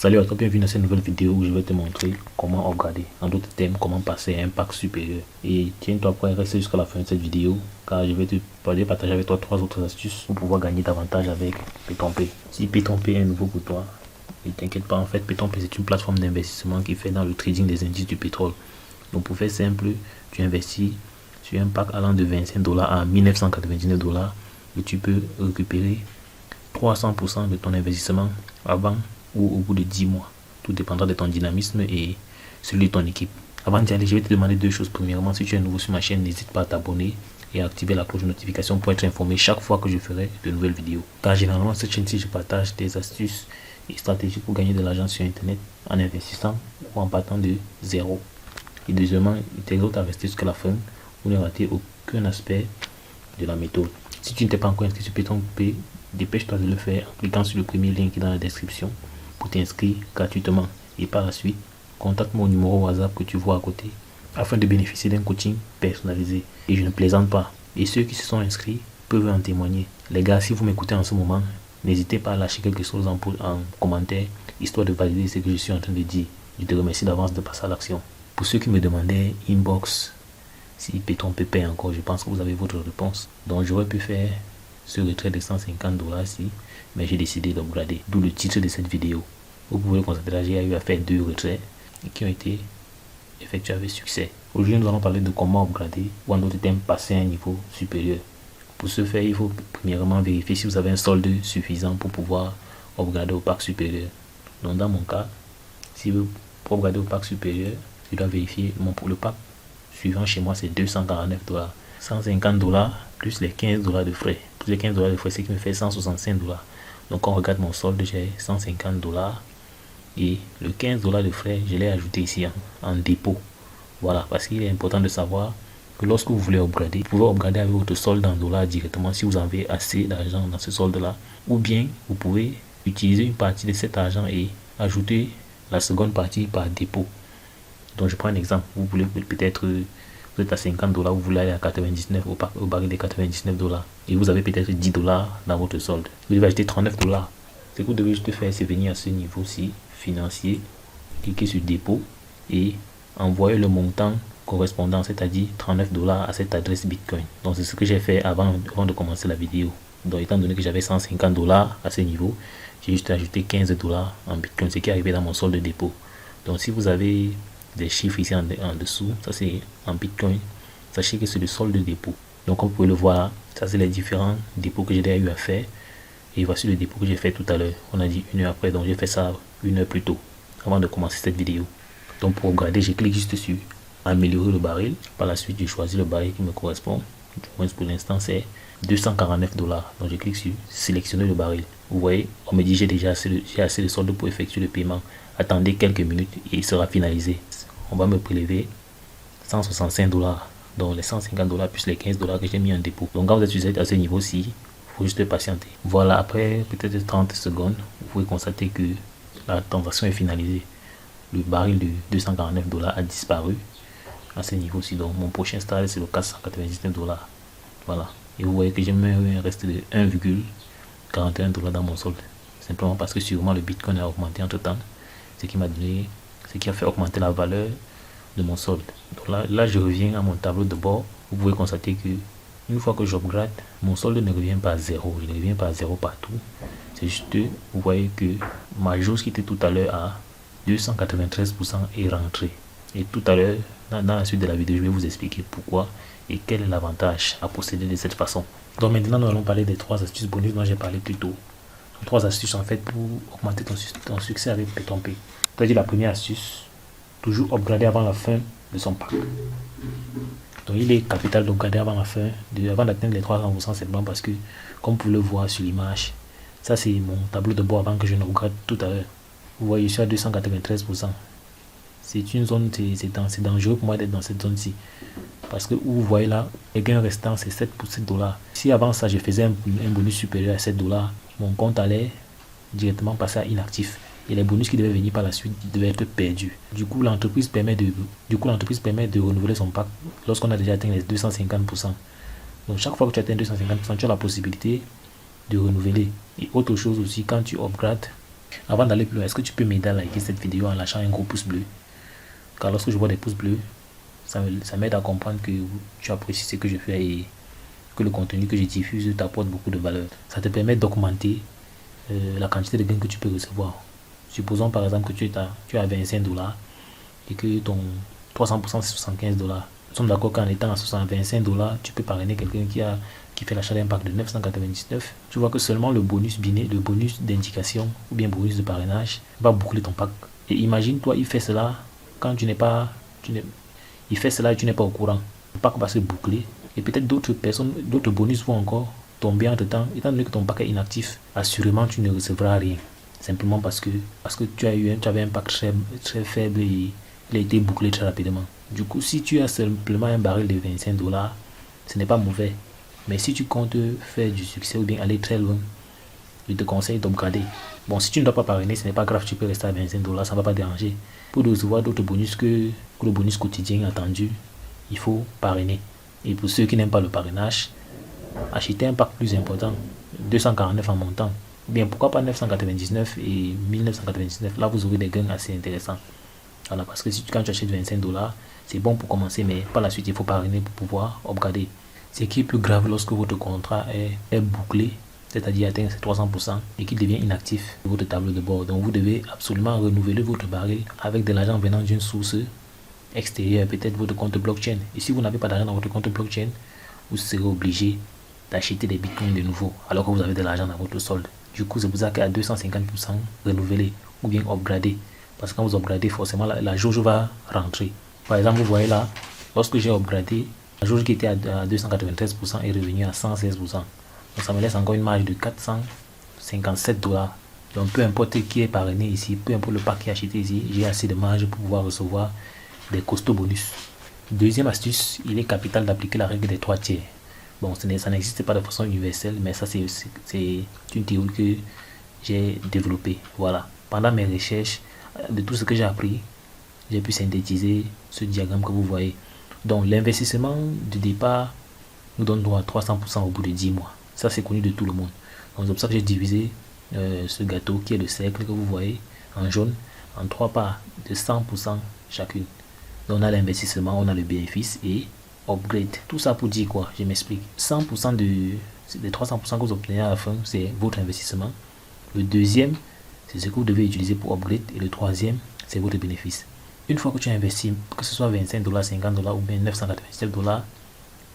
Salut à toi, bienvenue dans cette nouvelle vidéo où je vais te montrer comment upgrader, en d'autres termes, comment passer à un pack supérieur. Et tiens-toi prêt à rester jusqu'à la fin de cette vidéo car je vais partager avec toi 3 autres astuces pour pouvoir gagner davantage avec PaytonPay. Si PaytonPay est nouveau pour toi, ne t'inquiète pas, en fait PaytonPay c'est une plateforme d'investissement qui fait dans le trading des indices du pétrole. Donc pour faire simple, tu investis sur un pack allant de 25 $ à 1999 $ et tu peux récupérer 300% de ton investissement avant ou au bout de 10 mois. Tout dépendra de ton dynamisme et celui de ton équipe. Avant d'y aller, je vais te demander deux choses. Premièrement, si tu es nouveau sur ma chaîne, n'hésite pas à t'abonner et à activer la cloche de notification pour être informé chaque fois que je ferai de nouvelles vidéos. Car généralement, cette chaîne-ci, je partage des astuces et stratégies pour gagner de l'argent sur Internet en investissant ou en partant de zéro. Et deuxièmement, il t'exhorte à rester jusqu'à la fin pour ne rater aucun aspect de la méthode. Si tu ne t'es pas encore inscrit sur PaytonPay, dépêche-toi de le faire en cliquant sur le premier lien qui est dans la description pour t'inscrire gratuitement. Et par la suite, contacte mon numéro WhatsApp que tu vois à côté afin de bénéficier d'un coaching personnalisé. Et je ne plaisante pas. Et ceux qui se sont inscrits peuvent en témoigner. Les gars, si vous m'écoutez en ce moment, n'hésitez pas à lâcher quelque chose en commentaire, histoire de valider ce que je suis en train de dire. Je te remercie d'avance de passer à l'action. Pour ceux qui me demandaient inbox si PaytonPay paye encore, je pense que vous avez votre réponse. Donc j'aurais pu faire ce retrait de 150 $ ci, mais j'ai décidé d'upgrader, d'où le titre de cette vidéo. Vous pouvez le constater, j'ai eu à faire 2 retraits qui ont été effectués avec succès. Aujourd'hui, nous allons parler de comment upgrader ou en d'autres termes passer à un niveau supérieur. Pour ce faire, il faut premièrement vérifier si vous avez un solde suffisant pour pouvoir upgrader au pack supérieur. Donc dans mon cas, si vous pour upgrader au pack supérieur, je dois vérifier le pack suivant chez moi c'est 249 $. 150 $ plus les 15 $ de frais. Plus les 15 $ de frais, c'est qui me fait 165 $. Donc on regarde mon solde, j'ai 150 $ et le 15 $ de frais, je l'ai ajouté ici en dépôt. Voilà, parce qu'il est important de savoir que lorsque vous voulez upgrader, vous pouvez upgrader avec votre solde en dollars directement si vous avez assez d'argent dans ce solde là, ou bien vous pouvez utiliser une partie de cet argent et ajouter la seconde partie par dépôt. Donc je prends un exemple, vous voulez peut-être vous êtes à 50 $, vous voulez aller à 99 au baril de 99 $ et vous avez peut-être 10 $ dans votre solde. Vous devez acheter 39 $. Ce que vous devez juste faire, c'est venir à ce niveau-ci, financier, cliquer sur dépôt et envoyer le montant correspondant, c'est-à-dire 39 $ à cette adresse Bitcoin. Donc c'est ce que j'ai fait avant de commencer la vidéo. Donc étant donné que j'avais 150 $ à ce niveau, j'ai juste ajouté 15 $ en Bitcoin, ce qui est arrivé dans mon solde de dépôt. Donc si vous avez des chiffres ici en dessous, ça c'est en Bitcoin, sachez que c'est le solde de dépôt. Donc comme vous pouvez le voir, ça c'est les différents dépôts que j'ai déjà eu à faire. Et voici le dépôt que j'ai fait tout à l'heure. On a dit 1 heure après, donc j'ai fait ça 1 heure plus tôt, avant de commencer cette vidéo. Donc pour regarder, je clique juste sur améliorer le baril. Par la suite, je choisis le baril qui me correspond. Du moins pour l'instant, c'est 249 $. Donc je clique sur sélectionner le baril. Vous voyez, on me dit j'ai déjà assez de solde pour effectuer le paiement. Attendez quelques minutes et il sera finalisé. On va me prélever 165 $. Donc les 150 $ plus les 15 $ que j'ai mis en dépôt. Donc quand vous êtes à ce niveau-ci, il faut juste patienter. Voilà, après peut-être 30 secondes, vous pouvez constater que la transaction est finalisée. Le baril de 249 $ a disparu à ce niveau-ci. Donc mon prochain stade c'est le 499 $. Voilà. Et vous voyez que j'ai même un reste de 1,41 $ dans mon solde. Simplement parce que sûrement le Bitcoin a augmenté entre temps. Ce qui a fait augmenter la valeur de mon solde. Donc là je reviens à mon tableau de bord. Vous pouvez constater que une fois que j'upgrade, mon solde ne revient pas à zéro. Il ne revient pas à zéro partout. C'est juste, vous voyez que ma jauge qui était tout à l'heure à 293% est rentrée. Et tout à l'heure, dans la suite de la vidéo, je vais vous expliquer pourquoi et quel est l'avantage à procéder de cette façon. Donc maintenant, nous allons parler des 3 astuces bonus dont j'ai parlé plus tôt. 3 astuces en fait pour augmenter ton succès avec PaytonPay. C'est-à-dire la première astuce, toujours upgrader avant la fin de son pack. Donc il est capital d'upgrader avant la fin, avant d'atteindre les 300%, simplement parce que, comme vous pouvez le voir sur l'image, ça c'est mon tableau de bord avant que je ne regarde tout à l'heure. Vous voyez, je suis à 293%. C'est une zone, c'est dangereux pour moi d'être dans cette zone-ci. Parce que vous voyez là, les gains restants c'est 7 pour 7 $. Si avant ça je faisais un bonus supérieur à 7 $, mon compte allait directement passer à inactif. Et les bonus qui devaient venir par la suite devaient être perdus. Du coup, l'entreprise permet de renouveler son pack lorsqu'on a déjà atteint les 250%. Donc chaque fois que tu atteins 250%, tu as la possibilité de renouveler. Et autre chose aussi, quand tu upgrades, Avant d'aller plus loin, est-ce que tu peux m'aider à liker cette vidéo en lâchant un gros pouce bleu? Car lorsque je vois des pouces bleus, ça m'aide à comprendre que tu apprécies ce que je fais et que le contenu que je diffuse t'apporte beaucoup de valeur. Ça te permet d'augmenter la quantité de gains que tu peux recevoir. Supposons par exemple que tu as 25 $, et que ton 300% c'est 75 $. Nous sommes d'accord qu'en étant à 25 $, tu peux parrainer quelqu'un qui fait l'achat d'un pack de 999. Tu vois que seulement le bonus d'indication ou bien bonus de parrainage va boucler ton pack. Et imagine-toi, il fait cela quand il fait cela et tu n'es pas au courant. Le pack va se boucler et peut-être d'autres bonus vont encore tomber entre temps. Étant donné que ton pack est inactif, assurément tu ne recevras rien. Simplement parce que tu avais un pack très, très faible et il a été bouclé très rapidement. Du coup, si tu as simplement un baril de 25 $, ce n'est pas mauvais. Mais si tu comptes faire du succès ou bien aller très loin, je te conseille d'upgrader. Bon, si tu ne dois pas parrainer, ce n'est pas grave, tu peux rester à 25 $, ça ne va pas déranger. Pour recevoir d'autres bonus que le bonus quotidien attendu, il faut parrainer. Et pour ceux qui n'aiment pas le parrainage, achetez un pack plus important, 249 en montant. Bien, pourquoi pas 999 et 1999? Là, vous aurez des gains assez intéressants. Voilà, parce que quand tu achètes 25 $, c'est bon pour commencer, mais par la suite, il faut parrainer pour pouvoir upgrader. Ce qui est plus grave lorsque votre contrat est bouclé, c'est-à-dire atteint 300% et qu'il devient inactif sur votre tableau de bord. Donc, vous devez absolument renouveler votre baril avec de l'argent venant d'une source extérieure, peut-être votre compte blockchain. Et si vous n'avez pas d'argent dans votre compte blockchain, vous serez obligé d'acheter des bitcoins de nouveau alors que vous avez de l'argent dans votre solde. Du coup, c'est pour ça qu'à 250%, renouveler ou bien upgrader. Parce que quand vous upgradez, forcément, la jauge va rentrer. Par exemple, vous voyez là, lorsque j'ai upgradé, la jauge qui était à 293% est revenue à 116%. Donc, ça me laisse encore une marge de 457 $. Donc, peu importe qui est parrainé ici, peu importe le pack qui est acheté ici, j'ai assez de marge pour pouvoir recevoir des costauds bonus. Deuxième astuce, il est capital d'appliquer la règle des 3 tiers. Bon, ça n'existe pas de façon universelle, mais ça, c'est une théorie que j'ai développée. Voilà. Pendant mes recherches, de tout ce que j'ai appris, j'ai pu synthétiser ce diagramme que vous voyez. Donc, l'investissement de départ nous donne droit à 300% au bout de 10 mois. Ça, c'est connu de tout le monde. Donc, c'est pour ça que j'ai divisé ce gâteau qui est le cercle que vous voyez en jaune en 3 parts de 100% chacune. Donc, on a l'investissement, on a le bénéfice et upgrade. Tout ça pour dire quoi? Je m'explique. 100% des 300% que vous obtenez à la fin, c'est votre investissement. Le deuxième, c'est ce que vous devez utiliser pour upgrade. Et le troisième, c'est votre bénéfice. Une fois que tu as investi, que ce soit 25 $, 50 $ ou bien 997 $,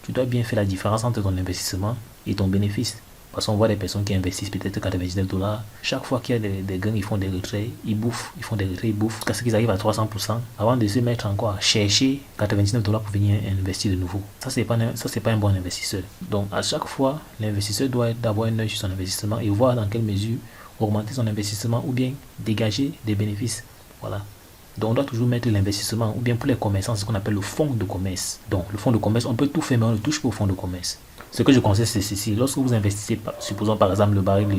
tu dois bien faire la différence entre ton investissement et ton bénéfice. Parce qu'on voit des personnes qui investissent peut-être 99 $. Chaque fois qu'il y a des gains, ils font des retraits, ils bouffent, ils font des retraits, ils bouffent. Jusqu'à ce qu'ils arrivent à 300% avant de se mettre encore à chercher 99 $ pour venir investir de nouveau. Ça, c'est pas un bon investisseur. Donc, à chaque fois, l'investisseur doit avoir un œil sur son investissement et voir dans quelle mesure augmenter son investissement ou bien dégager des bénéfices. Voilà. Donc, on doit toujours mettre l'investissement, ou bien pour les commerçants, c'est ce qu'on appelle le fonds de commerce. Donc, le fonds de commerce, on peut tout faire, mais on ne touche pas au fonds de commerce. Ce que je conseille, c'est ceci. Lorsque vous investissez, supposons par exemple le baril de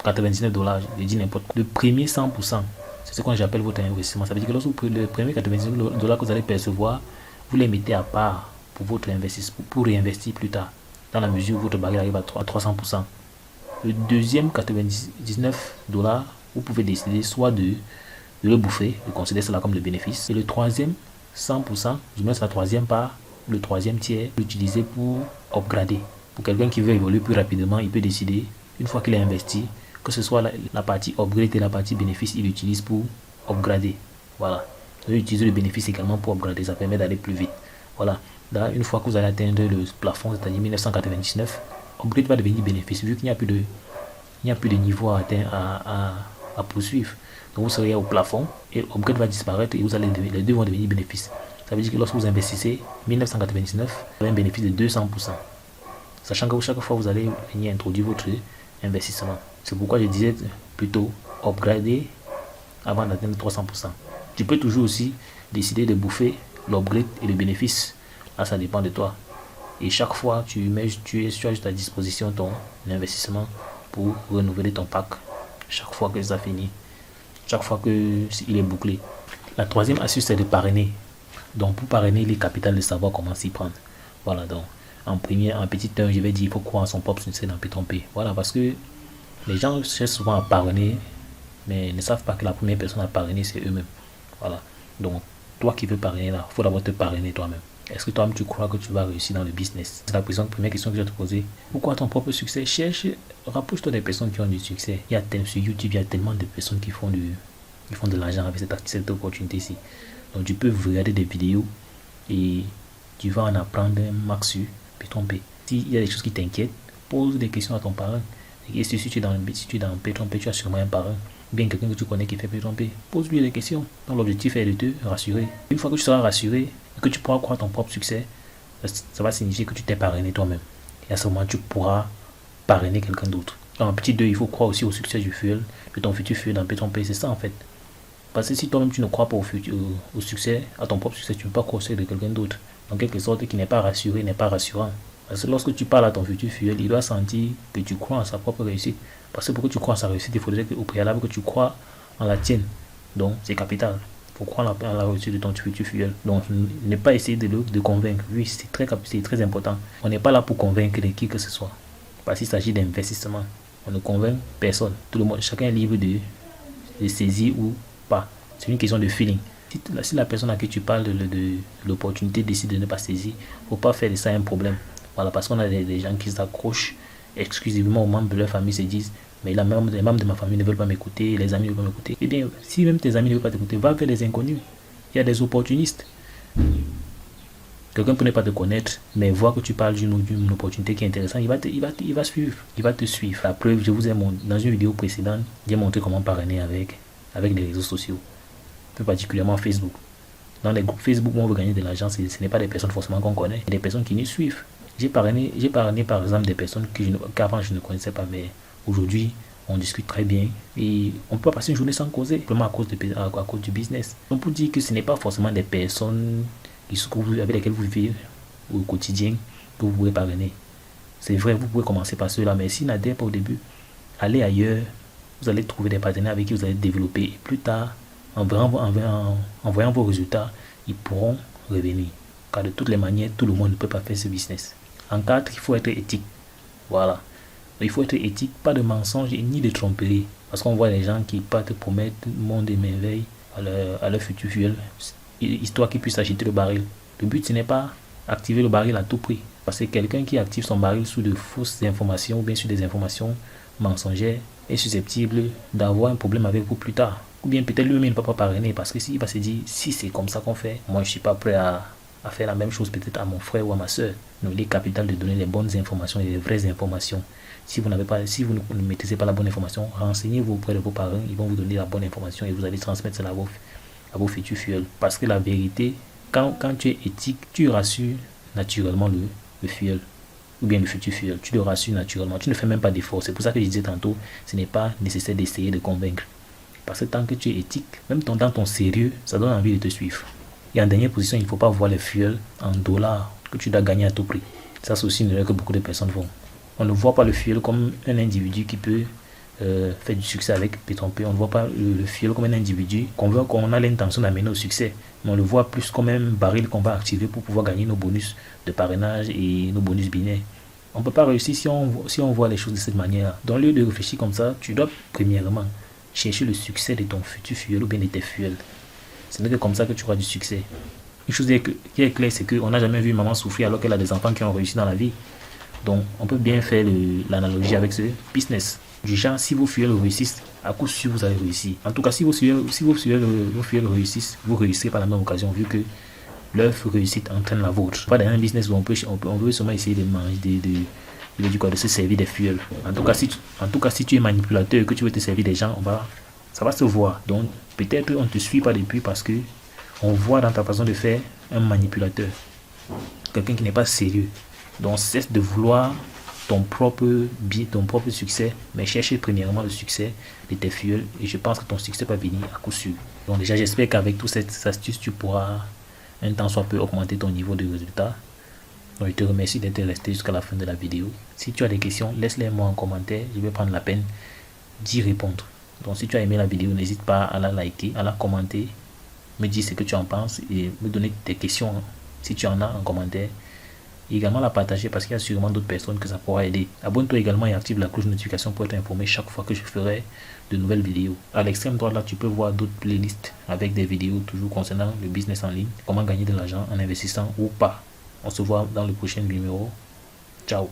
99 $, je dis n'importe quoi, le premier 100%, c'est ce qu'on appelle votre investissement. Ça veut dire que lorsque le premier 99 $ que vous allez percevoir, vous les mettez à part pour votre investissement, pour réinvestir plus tard, dans la mesure où votre baril arrive à 300%. Le deuxième 99 $, vous pouvez décider soit de le bouffer, de considérer cela comme le bénéfice. Et le troisième 100%, du moins c'est la troisième part, le troisième tiers, l'utiliser pour upgrader. Pour quelqu'un qui veut évoluer plus rapidement, il peut décider, une fois qu'il a investi, que ce soit la partie upgrade et la partie bénéfice, il l'utilise pour upgrader. Voilà. Vous utilisez le bénéfice également pour upgrader, ça permet d'aller plus vite. Voilà. Là, une fois que vous allez atteindre le plafond, c'est-à-dire 1999, upgrade va devenir bénéfice, vu qu'il n'y a plus de niveau à atteindre, à poursuivre. Donc vous serez au plafond et upgrade va disparaître et les deux vont devenir bénéfices. Ça veut dire que lorsque vous investissez 1999, vous avez un bénéfice de 200%. Sachant que chaque fois vous allez venir introduire votre investissement. C'est pourquoi je disais plutôt upgrader avant d'atteindre 300%. Tu peux toujours aussi décider de bouffer l'upgrade et le bénéfice. Là, ça dépend de toi. Et chaque fois, tu as juste à disposition ton investissement pour renouveler ton pack. Chaque fois que ça finit. Chaque fois qu'il est bouclé. La troisième astuce, c'est de parrainer. Donc, pour parrainer, il est capital de savoir comment s'y prendre. Voilà, donc, en petit 1, je vais dire pourquoi son pop ne s'est pas trompé. Voilà, parce que les gens cherchent souvent à parrainer mais ne savent pas que la première personne à parrainer, c'est eux-mêmes. Voilà. Donc, toi qui veux parrainer là, il faut d'abord te parrainer toi-même. Est-ce que toi-même tu crois que tu vas réussir dans le business? C'est la première question que je vais te poser. Pourquoi ton propre succès? Cherche, rapproche-toi des personnes qui ont du succès. Sur YouTube, il y a tellement de personnes qui font de l'argent avec cette opportunité-ci. Donc, tu peux regarder des vidéos et tu vas en apprendre un max sur P3P. S'il y a des choses qui t'inquiètent, pose des questions à ton parrain. Et si tu es dans P3P, tu as sûrement un parrain. Bien quelqu'un que tu connais qui fait P3P. Pose-lui des questions. Donc l'objectif est de te rassurer. Une fois que tu seras rassuré et que tu pourras croire ton propre succès, ça va signifier que tu t'es parrainé toi-même. Et à ce moment, tu pourras parrainer quelqu'un d'autre. En petit 2, il faut croire aussi au succès du fuel, de ton futur fuel dans P3P. C'est ça en fait. Parce que si toi-même tu ne crois pas au succès, à ton propre succès, tu ne peux pas croire au succès de quelqu'un d'autre. En quelque sorte, qui n'est pas rassuré, n'est pas rassurant. Parce que lorsque tu parles à ton futur fuel, il doit sentir que tu crois en sa propre réussite. Parce que pour que tu crois en sa réussite, il faudrait au préalable que tu crois en la tienne. Donc, c'est capital. Il faut croire en la réussite de ton futur fuel. Donc, ne pas essayer de convaincre. Oui, c'est très important. On n'est pas là pour convaincre qui que ce soit. Parce qu'il s'agit d'investissement. On ne convainc personne. Tout le monde, chacun est libre de saisir ou pas. C'est une question de feeling. Si la personne à qui tu parles de l'opportunité décide de ne pas saisir, il ne faut pas faire de ça un problème. Voilà, parce qu'on a des gens qui s'accrochent exclusivement aux membres de leur famille, se disent mais les membres de ma famille ne veulent pas m'écouter, les amis ne veulent pas m'écouter. Eh bien, si même tes amis ne veulent pas t'écouter, va vers les inconnus. Il y a des opportunistes. Quelqu'un peut ne pas te connaître, mais voir que tu parles d'une opportunité qui est intéressante, il va suivre, il va te suivre. La preuve, je vous ai montré, dans une vidéo précédente, j'ai montré comment parrainer avec les réseaux sociaux, plus particulièrement Facebook. Dans les groupes Facebook où on veut gagner de l'argent, ce n'est pas des personnes forcément qu'on connaît, des personnes qui nous suivent. J'ai parrainé par exemple des personnes qu'avant je ne connaissais pas, mais aujourd'hui on discute très bien et on peut pas passer une journée sans causer, simplement à cause du business. Donc pour dire que ce n'est pas forcément des personnes avec lesquelles vous vivez au quotidien que vous pouvez parrainer. C'est vrai, vous pouvez commencer par ceux-là, mais s'ils n'adhèrent pas au début, allez ailleurs, vous allez trouver des partenaires avec qui vous allez développer et plus tard, en voyant vos résultats, ils pourront revenir. Car de toutes les manières, tout le monde ne peut pas faire ce business. En 4, il faut être éthique. Voilà. Il faut être éthique, pas de mensonges ni de tromperie. Parce qu'on voit les gens qui partent promettre monde et merveilles à leur futur fuel, histoire qu'ils puissent acheter le baril. Le but, ce n'est pas activer le baril à tout prix. Parce que quelqu'un qui active son baril sous de fausses informations ou bien sur des informations mensongères est susceptible d'avoir un problème avec vous plus tard. Ou bien peut-être lui-même ne peut pas parrainer parce que s'il va se dire, si c'est comme ça qu'on fait, moi je suis pas prêt à faire la même chose peut-être à mon frère ou à ma soeur. Donc il est capital de donner les bonnes informations et les vraies informations. Si vous ne maîtrisez pas la bonne information, renseignez-vous auprès de vos parents, ils vont vous donner la bonne information et vous allez transmettre cela à vos futurs fuels. Parce que la vérité, quand tu es éthique, tu rassures naturellement le fuel ou bien le futur fuel. Tu le rassures naturellement, tu ne fais même pas d'effort. C'est pour ça que je disais tantôt, ce n'est pas nécessaire d'essayer de convaincre. Parce que tant que tu es éthique, même dans ton sérieux, ça donne envie de te suivre. Et en dernière position, il ne faut pas voir les fuels en dollars que tu dois gagner à tout prix. Ça, c'est aussi une erreur que beaucoup de personnes font. On ne voit pas le fuel comme un individu qui peut faire du succès avec P3P. On ne voit pas le fuel comme un individu qu'on a l'intention d'amener au succès. Mais on le voit plus comme un baril qu'on va activer pour pouvoir gagner nos bonus de parrainage et nos bonus binaires. On ne peut pas réussir si on voit les choses de cette manière. Dans le lieu de réfléchir comme ça, tu dois premièrement chercher le succès de ton futur fuel ou bien de tes fuels. Ce n'est que comme ça que tu auras du succès. Une chose qui est claire, c'est qu'on n'a jamais vu une maman souffrir alors qu'elle a des enfants qui ont réussi dans la vie. Donc, on peut bien faire l'analogie avec ce business. Du genre, si vos fuels réussissent, à coup sûr, vous allez réussir. En tout cas, si vos fuels réussissent, vous réussirez par la même occasion, vu que leur réussite entraîne la vôtre. Pas dans un business où on veut seulement essayer de manger, de se servir des fuels. En tout cas, si tu es manipulateur et que tu veux te servir des gens, ça va se voir. Donc, peut-être on ne te suit pas depuis parce que on voit dans ta façon de faire un manipulateur. Quelqu'un qui n'est pas sérieux. Donc, cesse de vouloir ton propre succès, mais cherche premièrement le succès de tes fuels et je pense que ton succès va venir à coup sûr. Donc, déjà, j'espère qu'avec toutes ces astuces, tu pourras un temps soit peu augmenter ton niveau de résultat. Donc, je te remercie d'être resté jusqu'à la fin de la vidéo. Si tu as des questions, laisse-les moi en commentaire. Je vais prendre la peine d'y répondre. Donc, si tu as aimé la vidéo, n'hésite pas à la liker, à la commenter, me dire ce que tu en penses et me donner tes questions si tu en as en commentaire. et également la partager parce qu'il y a sûrement d'autres personnes que ça pourra aider. Abonne-toi également et active la cloche de notification pour être informé chaque fois que je ferai de nouvelles vidéos. À l'extrême droite là, tu peux voir d'autres playlists avec des vidéos toujours concernant le business en ligne, comment gagner de l'argent en investissant ou pas. On se voit dans le prochain numéro. Ciao.